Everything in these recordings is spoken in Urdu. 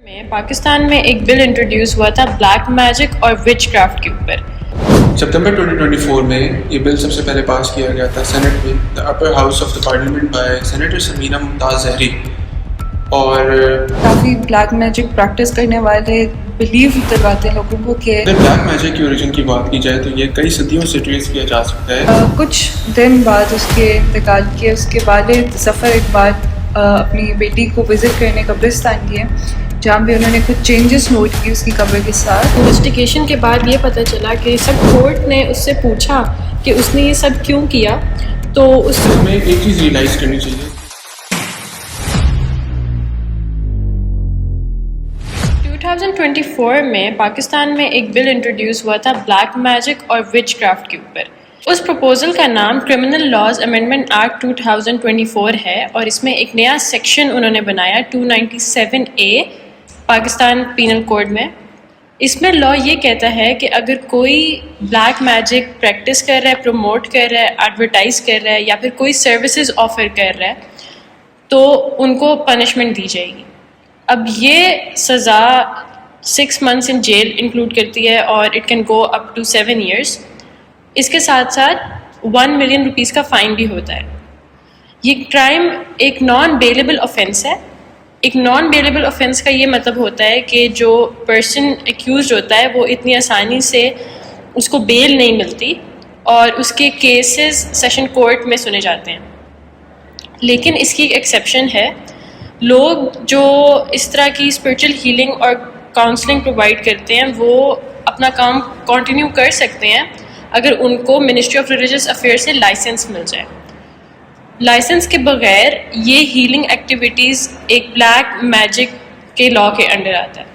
میں پاکستان میں ایک بل انٹروڈیوس ہوا تھا بلیک میجک اور وچ کرافٹ کے اوپر. ستمبر 2024 میں یہ بل سب سے پہلے پاس کیا گیا تھا سینٹ میں، the upper house of the parliament by senator Samina Mumtaz Zehri. اور کافی بلیک میجک پریکٹس کرنے والے بلیو دلواتے ہیں لوگوں کو کہ اگر بلیک میجک کی اوریجن کی بات کی جائے تو یہ کئی صدیوں سے ٹریس کیا جا سکتا ہے. کچھ دن بعد اس کے انتقال کے اس کے والد ظفر اقبال اپنی بیٹی کو وزٹ کرنے قبرستان گئے، جہاں پہ انہوں نے کچھ چینجز نوٹ کی اس کی قبر کے ساتھ. انویسٹیگیشن کے بعد یہ پتہ چلا کہ سب کورٹ نے اس سے پوچھا کہ اس نے یہ سب کیوں کیا، تو اس ہمیں ایک چیز ریئلائز کرنی چاہیے. 2024 میں پاکستان میں ایک بل انٹروڈیوس ہوا تھا بلیک میجک اور وچ کرافٹ کے اوپر. اس پروپوزل کا نام کرمنل لاز امینڈمنٹ ایکٹ 2024 ہے، اور اس میں ایک نیا سیکشن انہوں نے بنایا 297A پاکستان پینل کوڈ میں. اس میں لا یہ کہتا ہے کہ اگر کوئی بلیک میجک پریکٹس کر رہا ہے، پروموٹ کر رہا ہے، ایڈورٹائز کر رہا ہے، یا پھر کوئی سروسز آفر کر رہا ہے تو ان کو پنشمنٹ دی جائے گی. اب یہ سزا 6 months ان جیل انکلوڈ کرتی ہے، اور it can go up to 7 years. اس کے ساتھ ساتھ 1 million روپیز کا فائن بھی ہوتا ہے. یہ کرائم ایک نان بیلیبل آفینس ہے. ایک نان بیلیبل آفینس کا یہ مطلب ہوتا ہے کہ جو پرسن ایکیوزڈ ہوتا ہے وہ اتنی آسانی سے اس کو بیل نہیں ملتی، اور اس کے کیسز سیشن کورٹ میں سنے جاتے ہیں. لیکن اس کی ایک ایکسیپشن ہے. لوگ جو اس طرح کی اسپرچل ہیلنگ اور کاؤنسلنگ پرووائڈ کرتے ہیں وہ اپنا کام کنٹینیو کر سکتے ہیں اگر ان کو منسٹری آف ریلیجیس افیئر سے لائسنس مل جائے. لائسنس کے بغیر یہ ہیلنگ ایکٹیویٹیز ایک بلیک میجک کے لا کے انڈر آتا ہے.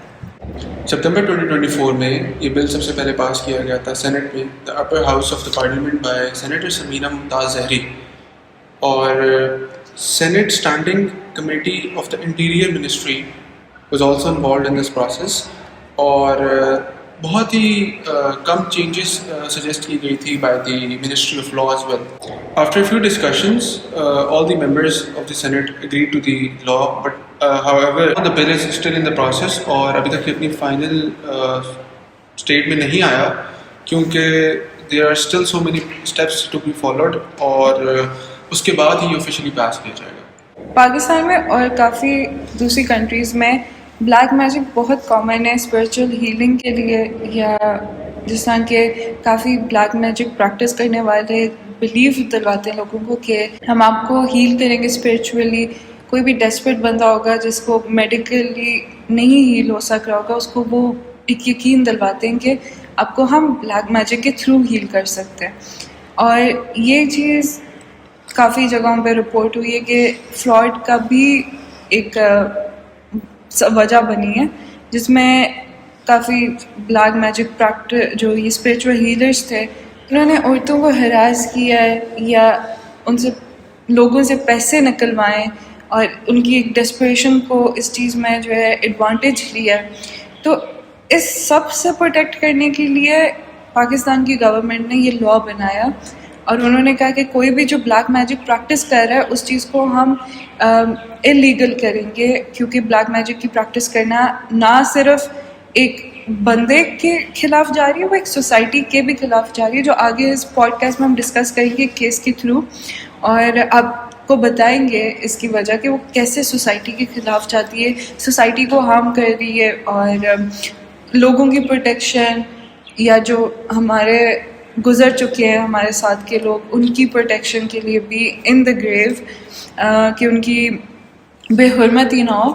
ستمبر 2024 میں یہ بل سب سے پہلے پاس کیا گیا تھا سینٹ میں، the upper house of the parliament by senator Samina Mumtaz Zehri. اور senate standing committee of the interior ministry was also involved in this process. اور بہت ہی کم چینجز سجیسٹ کی گئی تھی by the ministry of law as well. After few discussions all the members of the Senate agreed to the law, but however the bill is still in the process اور ابھی تک اپنی فائنل اسٹیٹ میں نہیں آیا کیونکہ there are still so many steps to be followed، اور اس کے بعد ہی آفیشیلی پاس کیا جائے گا. پاکستان میں اور کافی دوسری کنٹریز میں بلیک میجک بہت کامن ہے اسپرچل ہیلنگ کے لیے، یا جس طرح کے کافی بلیک میجک پریکٹس کرنے والے بلیو دلواتے ہیں لوگوں کو کہ ہم آپ کو ہیل کریں گے اسپرچولی. کوئی بھی ڈیسپریٹ بندہ ہوگا جس کو میڈیکلی نہیں ہیل ہو سک رہا ہوگا، اس کو وہ ایک یقین دلواتے ہیں کہ آپ کو ہم بلیک میجک کے تھرو ہیل کر سکتے ہیں. اور یہ چیز کافی جگہوں پہ رپورٹ ہوئی ہے کہ فراڈ کا بھی ایک وجہ بنی ہے، جس میں کافی بلیک میجک پریکٹس جو یہ اسپرچول ہیلرس تھے انہوں نے عورتوں کو ہراس کیا ہے یا ان سے لوگوں سے پیسے نکلوائیں، اور ان کی ایک ڈیسپریشن کو اس چیز میں جو ہے ایڈوانٹیج لیا. تو اس سب سے پروٹیکٹ کرنے کے لیے پاکستان کی گورنمنٹ نے یہ لا بنایا، اور انہوں نے کہا کہ کوئی بھی جو بلیک میجک پریکٹس کر رہا ہے اس چیز کو ہم اللیگل کریں گے، کیونکہ بلیک میجک کی پریکٹس کرنا نہ صرف ایک بندے کے خلاف جا رہی ہے، وہ ایک سوسائٹی کے بھی خلاف جا رہی ہے، جو آگے اس پوڈ کاسٹ میں ہم ڈسکس کریں گے کیس کے تھرو، اور آپ کو بتائیں گے اس کی وجہ کہ وہ کیسے سوسائٹی کے خلاف جاتی ہے، سوسائٹی کو ہارم کر رہی ہے. اور لوگوں کی پروٹیکشن، یا جو ہمارے گزر چکے ہیں ہمارے ساتھ کے لوگ، ان کی پروٹیکشن کے لیے بھی ان دا گریو، کہ ان کی بے حرمتی نہ ہو،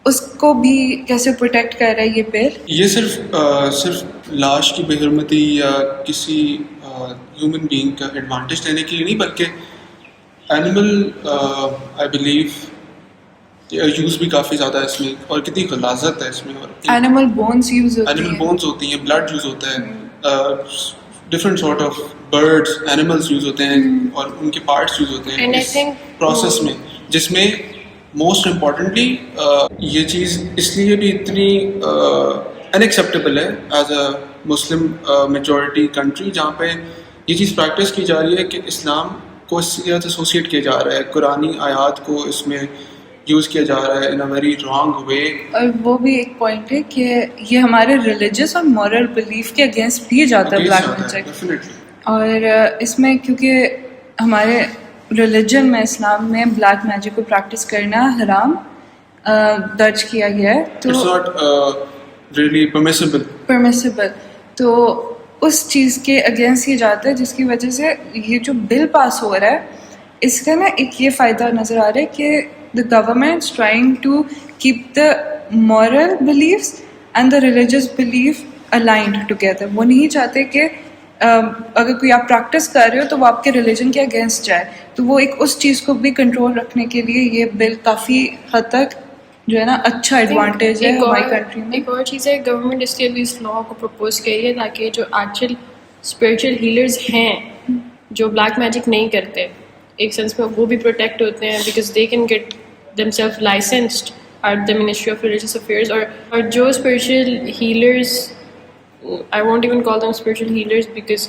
اس کو بھی کیسے پروٹیکٹ کر رہا ہے یہ بل. یہ صرف لاش کی بے حرمتی یا کسی ہیومن بینگ کا ایڈوانٹیج لینے کے لیے نہیں، بلکہ اینیمل آئی بلیو یوز بھی کافی زیادہ ہے اس میں، اور کتنی غلاظت ہے اس میں. اور اینیمل بونس یوز ہوتی ہیں، اینیمل بونس ہوتی ہیں، بلڈ یوز ہوتا ہے، different sort of birds animals use ہوتے ہیں، اور ان کے پارٹس یوز ہوتے ہیں اس پروسیس میں، جس میں موسٹ امپورٹنٹلی یہ چیز اس لیے بھی اتنی انیکسیپٹیبل ہے as a Muslim majority country, جہاں پہ یہ چیز پریکٹس کی جا رہی ہے کہ اسلام کو اس سے ایسوسیٹ کیا جا رہا ہے، قرآنی آیات کو اس میں یوز کیا جا رہا ہے ان اے ویری رانگ وے. اور وہ بھی ایک پوائنٹ ہے کہ یہ ہمارے ریلیجس اور مورل بلیف کے اگینسٹ بھی جاتا ہے بلیک میجک. اور اس میں کیونکہ ہمارے ریلیجن میں اسلام میں بلیک میجک کو پریکٹس کرنا حرام درج کیا گیا ہے. تو really permissible. تو اس چیز کے اگینسٹ یہ جاتا ہے جس کی وجہ سے یہ جو بل پاس ہو رہا ہے اس کا نا ایک یہ فائدہ نظر آ رہا ہے کہ the government trying to keep the moral beliefs and the religious belief aligned together. وہ نہیں چاہتے کہ اگر کوئی آپ پریکٹس کر رہے ہو تو وہ آپ کے ریلیجن کے اگینسٹ جائے. تو وہ ایک اس چیز کو بھی کنٹرول رکھنے کے لیے یہ بل کافی حد تک جو ہے نا اچھا ایڈوانٹیج ہے ہماری کنٹری میں. ایک اور چیز ہے گورنمنٹ اس لیے بھی اس لا کو پرپوز کری ہے تاکہ جو ایکچوئل اسپریچول ہیلرز ہیں جو بلیک میجک نہیں کرتے ایک سینس میں وہ بھی پروٹیکٹ ہوتے ہیں because they can get themselves licensed at the ministry of religious affairs. اور جو spiritual healers I won't even call them spiritual healers because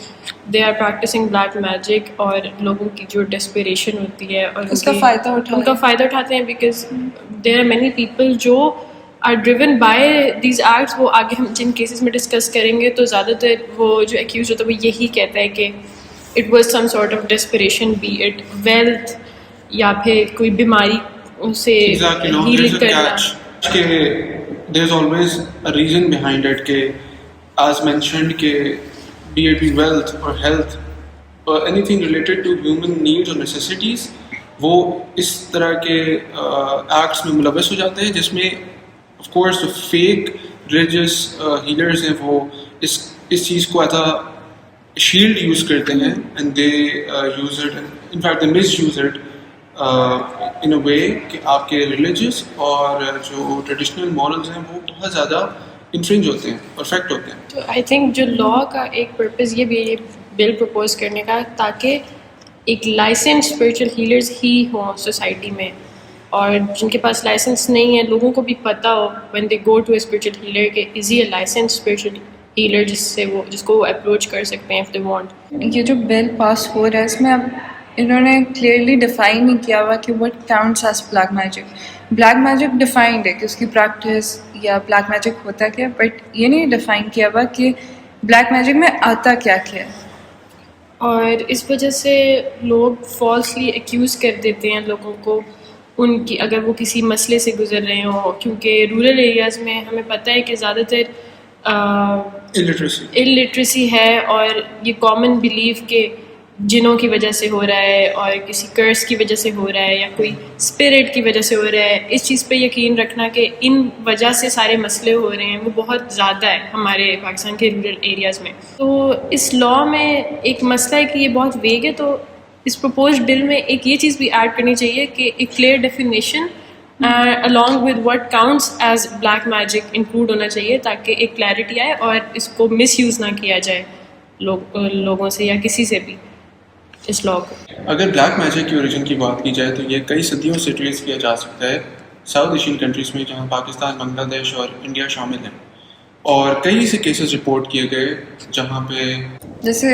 they are practicing black magic اور لوگوں کی جو desperation ہوتی ہے اور اس کا فائدہ اٹھاتے ہیں because there are many people جو are driven by these acts. وہ آگے ہم جن کیسز میں ڈسکس کریں گے تو زیادہ تر وہ جو accused ہوتا ہے وہ یہی کہتا ہے کہ it was some sort of desperation, be it wealth یا پھر کوئی بیماری سے heal کرنا. There is always a reason behind it کہ as mentioned کہ be it wealth or health or anything related to human needs or necessities وہ اس طرح کے acts میں ملوث ہو جاتے ہیں جس میں of course جو fake religious healers ہیں وہ اس چیز کو ایز a shield یوز کرتے ہیں and they use it and in fact they misuse it in a way کہ آپ کے religious اور جو traditional morals ہیں وہ بہت زیادہ انفرنج ہوتے ہیں پرفیکٹ ہوتے ہیں. تو آئی تھنک جو لا کا ایک پرپز یہ بھی ہے بل پرپوز کرنے کا تاکہ ایک لائسنس اسپریچول ہیلرز ہی ہوں سوسائٹی میں اور جن کے پاس لائسنس نہیں ہے لوگوں کو بھی پتہ ہو when they go to a spiritual healer کہ is he a licence spiritual healer جس کو وہ اپروچ کر سکتے ہیں اف دے وانٹ. یہ جو بل پاس ہو رہا ہے اس میں اب انہوں نے کلیئرلی ڈیفائن نہیں کیا ہوا کہ what counts as black magic. Black magic defined ہے کہ اس کی پریکٹس یا بلیک میجک ہوتا کیا بٹ یہ نہیں ڈیفائن کیا ہوا کہ بلیک میجک میں آتا کیا کیا ہے. اور اس وجہ سے لوگ فالسلی ایکیوز کر دیتے ہیں لوگوں کو ان کی اگر وہ کسی مسئلے سے گزر رہے ہوں کیونکہ رورل ایریاز میں ہمیں پتہ ہے کہ زیادہ تر الٹریسی ہے اور یہ کامن بلیف کہ جنوں کی وجہ سے ہو رہا ہے اور کسی کرس کی وجہ سے ہو رہا ہے یا کوئی اسپرٹ کی وجہ سے ہو رہا ہے. اس چیز پہ یقین رکھنا کہ ان وجہ سے سارے مسئلے ہو رہے ہیں وہ بہت زیادہ ہے ہمارے پاکستان کے رورل ایریاز میں. تو اس لا میں ایک مسئلہ ہے کہ یہ بہت ویگ ہے تو اس پرپوزڈ بل میں ایک یہ چیز بھی ایڈ کرنی چاہیے کہ ایک clear definition along with what counts as black magic include ہونا چاہیے تاکہ ایک کلیئرٹی آئے اور اس کو مس یوز نہ کیا جائے لوگوں سے یا کسی سے بھی اس لا کو. اگر بلیک میجک کی اوریجن کی بات کی جائے تو یہ کئی صدیوں سے ٹریس کیا جا سکتا ہے ساؤتھ ایشین کنٹریز میں جہاں پاکستان بنگلہ دیش اور انڈیا شامل ہیں اور کئی سے کیسز رپورٹ کیے گئے جہاں پہ جیسے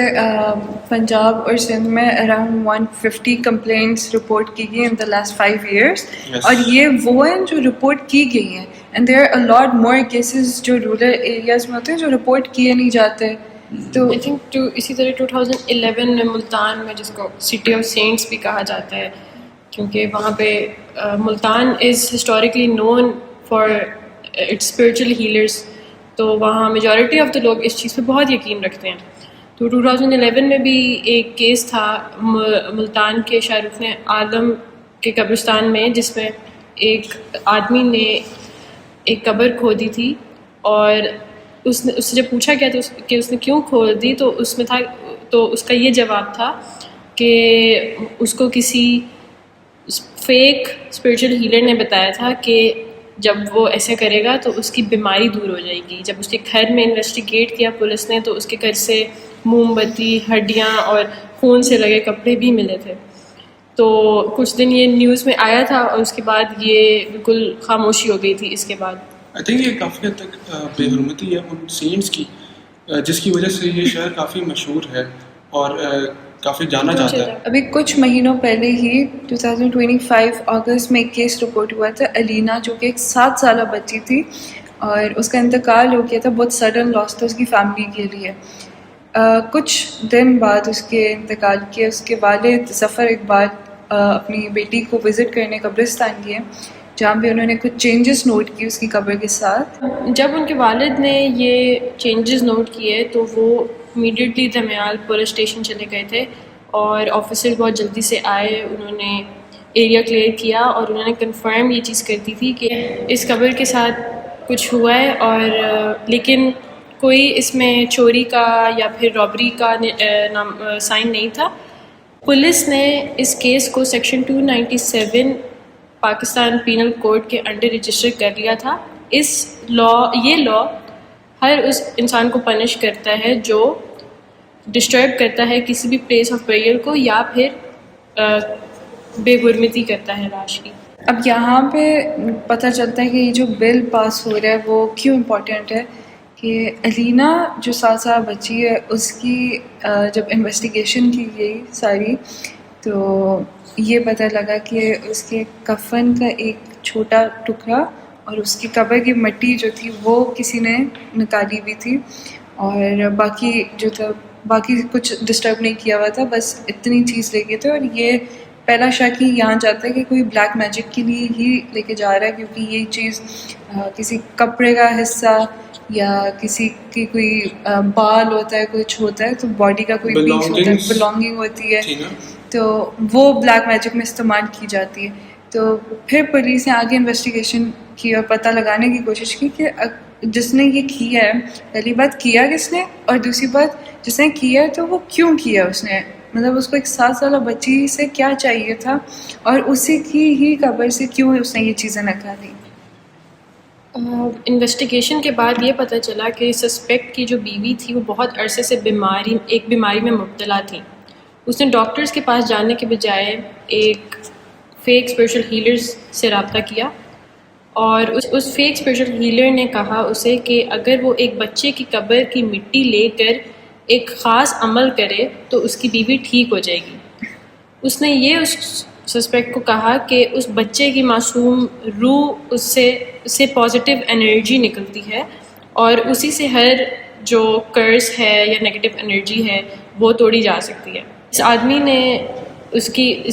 پنجاب اور سندھ میں اراؤنڈ 150 کمپلینٹس رپورٹ کی گئی ان دا لاسٹ 5 years اور یہ وہ ہیں جو رپورٹ کی گئی ہیں and there are a lot more cases جو رورل ایریاز میں ہوتے ہیں جو رپورٹ کیے نہیں جاتے. تو آئی تھنک اسی طرح 2011 میں ملتان میں جس کو سٹی آف سینٹس بھی کہا جاتا ہے کیونکہ وہاں پہ Multan is historically known for its spiritual healers تو وہاں میجورٹی آف دا لوگ اس چیز پہ بہت یقین رکھتے ہیں. تو 2011 میں بھی ایک کیس تھا ملتان کے شاہ رخ عالم کے قبرستان میں جس میں ایک آدمی نے ایک قبر کھودی تھی اور اس سے جب پوچھا گیا کہ اس نے کیوں کھود دی تو اس میں تھا تو اس کا یہ جواب تھا کہ اس کو کسی فیک اسپریچول ہیلر نے بتایا تھا کہ جب وہ ایسا کرے گا تو اس کی بیماری دور ہو جائے گی. جب اس کے گھر میں انویسٹیگیٹ کیا پولیس نے تو اس کے گھر سے موم بتی ہڈیاں اور خون سے لگے کپڑے بھی ملے تھے. تو کچھ دن یہ نیوز میں آیا تھا اور اس کے بعد یہ بالکل خاموشی ہو گئی تھی. اس کے بعد آئی تھنک یہ کافی حد تک بے حرمتی ہے ان سینٹس کی جس کی وجہ سے یہ شہر کافی مشہور ہے اور کافی جانا جاتا ہے. ابھی کچھ مہینوں پہلے ہی 2025 اگست میں ایک کیس رپورٹ ہوا تھا الینا، جو کہ ایک 7 سالہ بچی تھی اور اس کا انتقال ہو گیا تھا. بہت سڈن لاس تھا اس کی فیملی کے لیے. کچھ دن بعد اس کے انتقال کے اس کے والد ظفر اقبال اپنی بیٹی کو وزٹ کرنے قبرستان گئے، جہاں پہ انہوں نے کچھ چینجز نوٹ کی اس کی قبر کے ساتھ. جب ان کے والد نے یہ چینجز نوٹ کیے تو وہ امیڈیٹلی دمیال پولیس اسٹیشن چلے گئے تھے اور آفیسر بہت جلدی سے آئے. انہوں نے ایریا کلیئر کیا اور انہوں نے کنفرم یہ چیز کر دی تھی کہ اس قبر کے ساتھ کچھ ہوا ہے، اور لیکن کوئی اس میں چوری کا یا پھر رابری کا سائن نہیں تھا. پولیس نے اس کیس کو سیکشن 297 پاکستان پینل کوڈ کے انڈر رجسٹر کر لیا تھا. یہ لا ہر اس انسان کو پنش کرتا ہے جو ڈسٹرب کرتا ہے کسی بھی پلیس آف بیریل کو یا پھر بے حرمتی کرتا ہے لاش کی. اب یہاں پہ پتہ چلتا ہے کہ یہ جو بل پاس ہو رہا ہے وہ کیوں امپورٹنٹ ہے، کہ الینا جو 7 سالہ بچی ہے اس کی جب انویسٹیگیشن کی گئی ساری تو یہ پتہ لگا کہ اس کے کفن کا ایک چھوٹا ٹکڑا اور اس کی قبر کی مٹی جو تھی وہ کسی نے نکالی ہوئی تھی، اور باقی جو تھا باقی کچھ ڈسٹرب نہیں کیا ہوا تھا، بس اتنی چیز لے گئے تھے. اور یہ پہلا شک ہی یہاں جاتا ہے کہ کوئی بلیک میجک کے لیے ہی لے کے جا رہا ہے، کیونکہ یہ چیز کسی کپڑے کا حصہ یا کسی کی کوئی بال ہوتا ہے، کچھ ہوتا ہے تو باڈی کا کوئی پیس ہوتا ہے، بلانگنگ ہوتی ہے، تو وہ بلیک میجک میں استعمال کی جاتی ہے. تو پھر پولیس نے آگے انویسٹیگیشن کی اور پتہ لگانے کی کوشش کی کہ جس نے یہ کیا ہے، پہلی بات کیا کس نے، اور دوسری بات جس نے کیا تو وہ کیوں کیا. اس نے مطلب اس کو ایک 7 سالہ بچی سے کیا چاہیے تھا اور اسی کی ہی قبر سے کیوں اس نے یہ چیزیں نکالی. انویسٹیگیشن کے بعد یہ پتہ چلا کہ سسپیکٹ کی جو بیوی تھی وہ بہت عرصے سے ایک بیماری میں مبتلا تھی. اس نے ڈاکٹرز کے پاس جانے کے بجائے ایک فیک اسپرچل ہیلر سے رابطہ کیا، اور اس فیک اسپرچل ہیلر نے کہا اسے کہ اگر وہ ایک بچے کی قبر کی مٹی لے کر ایک خاص عمل کرے تو اس کی بیوی ٹھیک ہو جائے گی. اس نے یہ اس سسپیکٹ کو کہا کہ اس بچے کی معصوم روح اس سے پازیٹیو انرجی نکلتی ہے اور اسی سے ہر جو کرس ہے یا نیگیٹو انرجی ہے وہ توڑی جا سکتی ہے. اس آدمی نے اس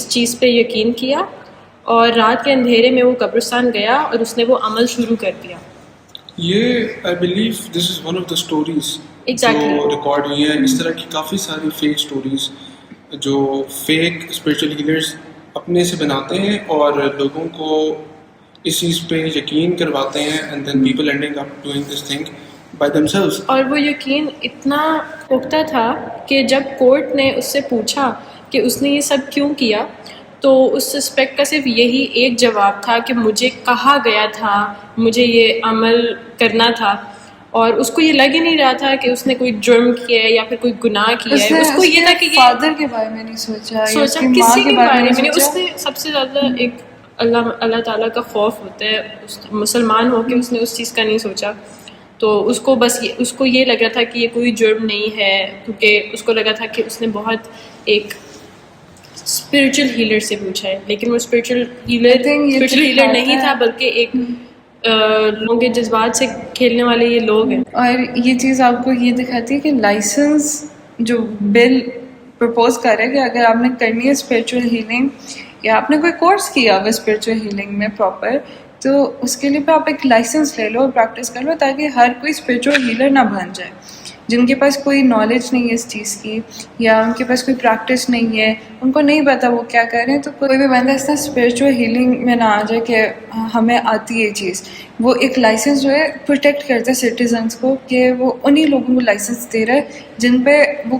چیز پہ یقین کیا اور رات کے اندھیرے میں وہ قبرستان گیا اور اس نے وہ عمل شروع کر دیا. یہ I believe this is one of the stories جو ریکارڈ ہوئی ہیں. اس طرح کی کافی ساری فیک اسٹوریز جو فیک اسپرچل ہیلرز اپنے سے بناتے ہیں اور لوگوں کو اس چیز پہ یقین کرواتے ہیں، and then people ending up doing this thing by themselves. اور وہ یقین اتنا پختہ تھا کہ جب کورٹ نے اس سے پوچھا کہ اس نے یہ سب کیوں کیا تو اس سسپیکٹ کا صرف یہی ایک جواب تھا کہ مجھے کہا گیا تھا، مجھے یہ عمل کرنا تھا، اور اس کو یہ لگ ہی نہیں رہا تھا کہ اس نے کوئی جرم کیا ہے یا پھر کوئی گناہ کیا ہے. اس کو یہ تھا کہ فادر کے بارے میں نہیں سوچا کسی کے بارے میں نہیں. اس نے سب سے زیادہ ایک اللہ تعالیٰ کا خوف ہوتا ہے، مسلمان ہو کے اس نے اس چیز کا نہیں سوچا. تو اس کو بس اس کو یہ لگ رہا تھا کہ یہ کوئی جرم نہیں ہے، کیونکہ اس کو لگا تھا کہ اس نے بہت ایک اسپرچل ہیلر سے پوچھا ہے، لیکن وہ اسپرچل ہیلر نہیں تھا بلکہ ایک لوگوں کے جذبات سے کھیلنے والے یہ لوگ ہیں. اور یہ چیز آپ کو یہ دکھاتی ہے کہ لائسنس جو بل پرپوز کر رہا ہے کہ اگر آپ نے کرنی ہے اسپرچل ہیلنگ یا آپ نے کوئی کورس کیا ہوا اسپرچل ہیلنگ میں پراپر، تو اس کے لیے آپ ایک لائسنس لے لو اور پریکٹس کر لو، تاکہ ہر کوئی اسپرچل ہیلر نہ بن جائے. جن کے پاس کوئی نالج نہیں ہے اس چیز کی یا ان کے پاس کوئی پریکٹس نہیں ہے، ان کو نہیں پتا وہ کیا کر رہے ہیں، تو کوئی بھی بندہ اس طرح اسپرچل ہیلنگ میں نہ آ جائے کہ ہمیں آتی ہے یہ چیز. وہ ایک لائسنس جو ہے پروٹیکٹ کرتا ہے سٹیزنس کو، کہ وہ انہی لوگوں کو لائسنس دے رہا ہے جن پہ وہ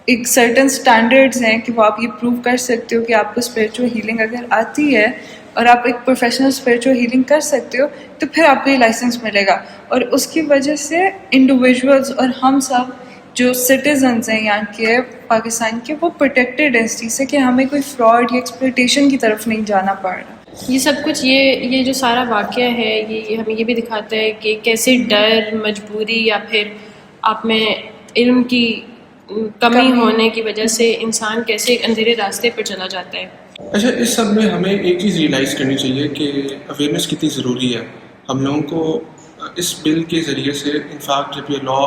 ایک سرٹن اسٹینڈرڈز ہیں کہ وہ آپ یہ پروو کر سکتے ہو کہ آپ کو اسپرچل ہیلنگ اگر آتی ہے اور آپ ایک پروفیشنل اسپرچل ہیلنگ کر سکتے ہو تو پھر آپ کو یہ لائسنس ملے گا. اور اس کی وجہ سے انڈیویژولس اور ہم سب جو سٹیزنز ہیں یہاں کے پاکستان کے، وہ پروٹیکٹیڈ ہیں اس چیز سے کہ ہمیں کوئی فراڈ یا ایکسپلوٹیشن کی طرف نہیں جانا پڑ رہا. یہ سب کچھ یہ جو سارا واقعہ ہے یہ ہمیں یہ بھی دکھاتا ہے کہ کیسے ڈر، مجبوری یا پھر آپ میں علم کی کمی ہونے کی وجہ سے انسان کیسے ایک اندھیرے راستے پر چلا جاتا ہے. اچھا، اس سب میں ہمیں ایک چیز ریئلائز کرنی چاہیے کہ اویئرنیس کتنی ضروری ہے. ہم لوگوں کو اس بل کے ذریعے سے انفیکٹ جب یہ لا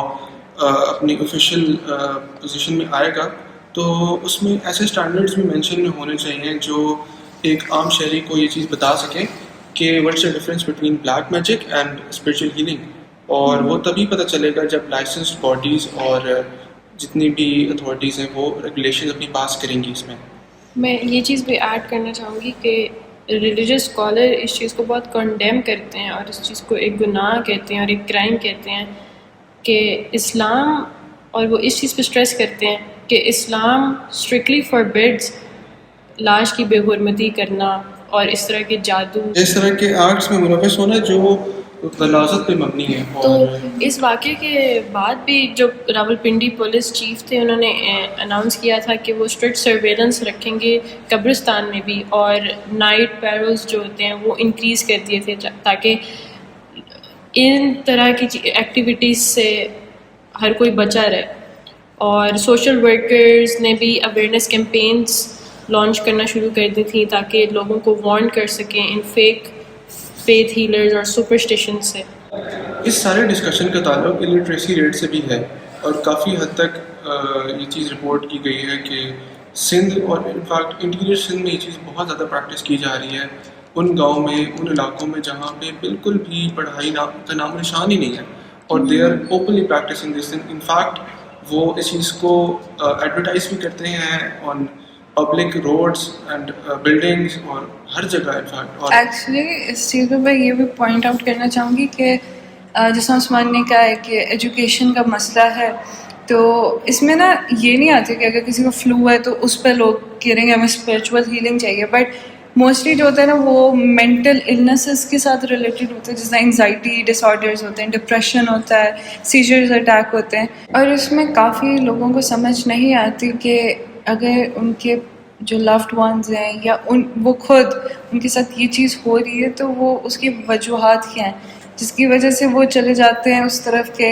اپنی آفیشیل پوزیشن میں آئے گا تو اس میں ایسے اسٹینڈرڈس بھی مینشن ہونے چاہیے جو ایک عام شہری کو یہ چیز بتا سکیں کہ what's the difference between black magic and spiritual healing. اور وہ تبھی پتہ چلے گا جب لائسنسڈ باڈیز اور جتنی بھی اتھارٹیز ہیں وہ ریگولیشن اپنی پاس کریں گی. اس میں یہ چیز بھی ایڈ کرنا چاہوں گی کہ ریلیجس اسکالر اس چیز کو بہت کنڈیم کرتے ہیں اور اس چیز کو ایک گناہ کہتے ہیں اور ایک کرائم کہتے ہیں کہ اسلام، اور وہ اس چیز پہ اسٹریس کرتے ہیں کہ اسلام اسٹرکٹلی فاربڈز لاش کی بے حرمتی کرنا اور اس طرح کے جادو، اس طرح کے آرٹس میں ملوث ہونا جو غلاظت پہ مبنی ہے. تو اس واقعے کے بعد بھی جو راولپنڈی پولیس چیف تھے انہوں نے اناؤنس کیا تھا کہ وہ اسٹرکٹ سرویلنس رکھیں گے قبرستان میں بھی، اور نائٹ پیرولز جو ہوتے ہیں وہ انکریز کر دیے تھے تاکہ ان طرح کی ایکٹیویٹیز سے ہر کوئی بچا رہے. اور سوشل ورکرز نے بھی اویئرنیس کیمپینز لانچ کرنا شروع کر دی تھیں تاکہ لوگوں کو وارن کر سکیں ان فیک فیتھ ہیلرز اور سپرسٹیشن سے. اس سارے ڈسکشن کا تعلق الٹریسی ریٹ سے بھی ہے اور کافی حد تک یہ چیز رپورٹ کی گئی ہے کہ سندھ اور انفیکٹ انٹیریئر سندھ میں یہ چیز بہت زیادہ پریکٹس کی جا رہی ہے ان گاؤں میں، ان علاقوں میں جہاں پہ بالکل بھی پڑھائی کا نام نشان ہی نہیں ہے، اور they are openly practicing this. In fact وہ اس چیز کو ایڈورٹائز بھی کرتے ہیں on public roads and buildings اور ہر جگہ. انفیکٹ ایکچولی اس چیز پہ میں یہ بھی پوائنٹ آؤٹ کرنا چاہوں گی کہ جیسا عثمان نے کہا ہے کہ ایجوکیشن کا مسئلہ ہے، تو اس میں نا یہ نہیں آتی کہ اگر کسی کو فلو ہے تو اس پہ لوگ کہہ رہے ہیں ہمیں اسپرچول ہیلنگ چاہیے، بٹ موسٹلی جو ہوتا ہے نا وہ مینٹل النیسز کے ساتھ ریلیٹڈ ہوتا ہے، جیسے انزائٹی ڈس آرڈرز ہوتے ہیں، ڈپریشن ہوتا ہے، سیجرز اٹیک ہوتے ہیں. اور اس میں کافی لوگوں کو سمجھ نہیں آتی کہ اگر ان کے جو لوڈ ونز ہیں یا وہ خود ان کے ساتھ یہ چیز ہو رہی ہے تو وہ اس کی وجوہات کیا ہیں جس کی وجہ سے وہ چلے جاتے ہیں اس طرف کہ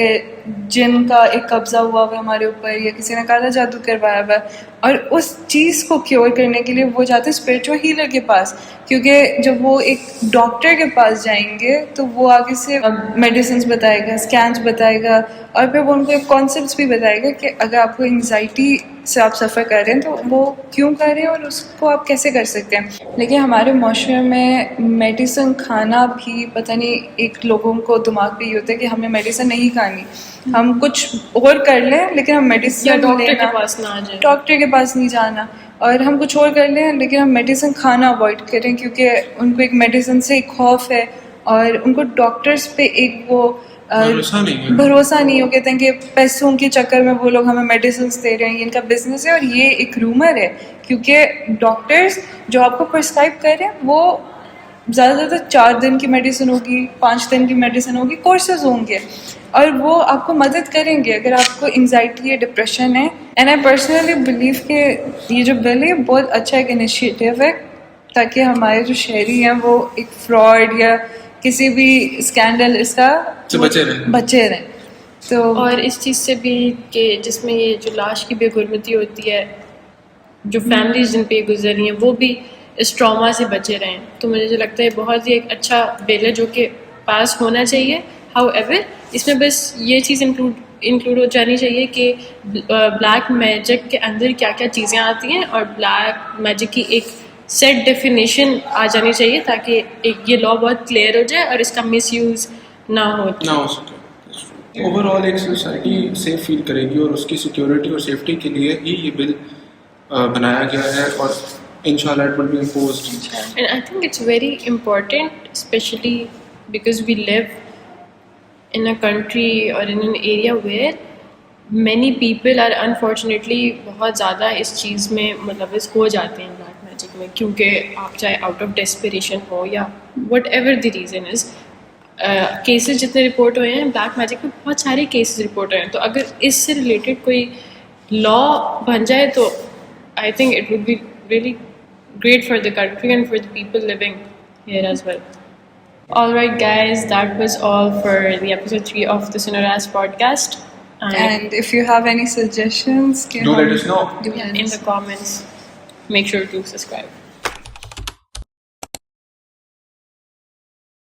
جن کا ایک قبضہ ہوا ہوا ہے ہمارے اوپر یا کسی نے کالا جادو کروایا ہوا ہے، اور اس چیز کو کیور کرنے کے لیے وہ جاتے ہیں اسپرچول ہیلر کے پاس، کیونکہ جب وہ ایک ڈاکٹر کے پاس جائیں گے تو وہ آگے سے میڈیسنس بتائے گا، اسکینس بتائے گا، اور پھر وہ ان کو ایک کانسیپٹس بھی بتائے گا کہ اگر آپ کو انگزائٹی سے آپ سفر کر رہے ہیں تو وہ کیوں کر رہے ہیں اور اس کو آپ کیسے کر سکتے ہیں. لیکن ہمارے معاشرے میں میڈیسن کھانا بھی پتہ نہیں، ایک لوگوں کو دماغ پہ یہ ہوتا ہے کہ ہمیں میڈیسن نہیں کھانی، ہم کچھ اور کر لیں لیکن ہم میڈیسن ڈاکٹر کے پاس نہ جائیں، ڈاکٹر کے پاس نہیں جانا، اور ہم کچھ اور کر لیں لیکن ہم میڈیسن کھانا اوائڈ کریں کیونکہ ان کو ایک میڈیسن سے ایک خوف ہے اور ان کو ڈاکٹرز پہ ایک وہ بھروسہ نہیں ہو. کہتے ہیں کہ پیسوں کے چکر میں وہ لوگ ہمیں میڈیسنس دے رہے ہیں، یہ ان کا بزنس ہے. اور یہ ایک رومر ہے کیونکہ ڈاکٹرز جو آپ کو پرسکرائب کر رہے ہیں وہ زیادہ سے زیادہ 4 دن کی میڈیسن ہوگی، 5 دن کی میڈیسن ہوگی، کورسز ہوں گے اور وہ آپ کو مدد کریں گے اگر آپ کو انگزائٹی ہے، ڈپریشن ہے. اینڈ آئی پرسنلی بلیو کہ یہ جو بل ہے بہت اچھا ایک انیشیٹو ہے تاکہ ہمارے جو شہری ہیں وہ ایک فراڈ یا کسی بھی اسکینڈل اس کا بچے رہیں. تو اور اس چیز سے بھی کہ جس میں یہ جو لاش کی بے حرمتی ہوتی ہے، جو فیملیز جن پہ گزر رہی ہیں وہ بھی اس ٹراما سے بچے رہیں. تو مجھے جو لگتا ہے بہت ہی ایک اچھا بل ہے جو کہ پاس ہونا چاہیے. ہاؤ ایور اس میں بس یہ چیز انکلوڈ ہو جانی چاہیے کہ بلیک میجک کے اندر کیا کیا چیزیں آتی ہیں اور بلیک میجک کی ایک سیٹ ڈیفینیشن آ جانی چاہیے تاکہ ایک یہ لا بہت کلیئر ہو جائے اور اس کا مس یوز نہ ہو سکے. اوور آل ایک سوسائٹی سیف فیل کرے گی اور اس کی سیکیورٹی اور سیفٹی کے لیے ہی یہ بل بنایا گیا ہے اور انشاءاللہ it will be imposed. And I think it's very important especially because we live in a country or in an area where many people are unfortunately بہت زیادہ اس چیز میں ملوث ہو جاتے ہیں بلیک میجک میں، کیونکہ آپ چاہے آؤٹ آف ڈیسپریشن ہو یا what ever the reason is. Cases جتنے رپورٹ ہوئے ہیں بلیک میجک میں بہت سارے کیسز رپورٹ ہوئے ہیں، تو اگر اس سے ریلیٹڈ کوئی لا بن جائے تو I think it would be really great for the country and for the people living here as well. All right guys, that was all for the episode 3 of the Sonoras podcast. And if you have any suggestions, Do let us know. do let in us the comments. Make sure to subscribe.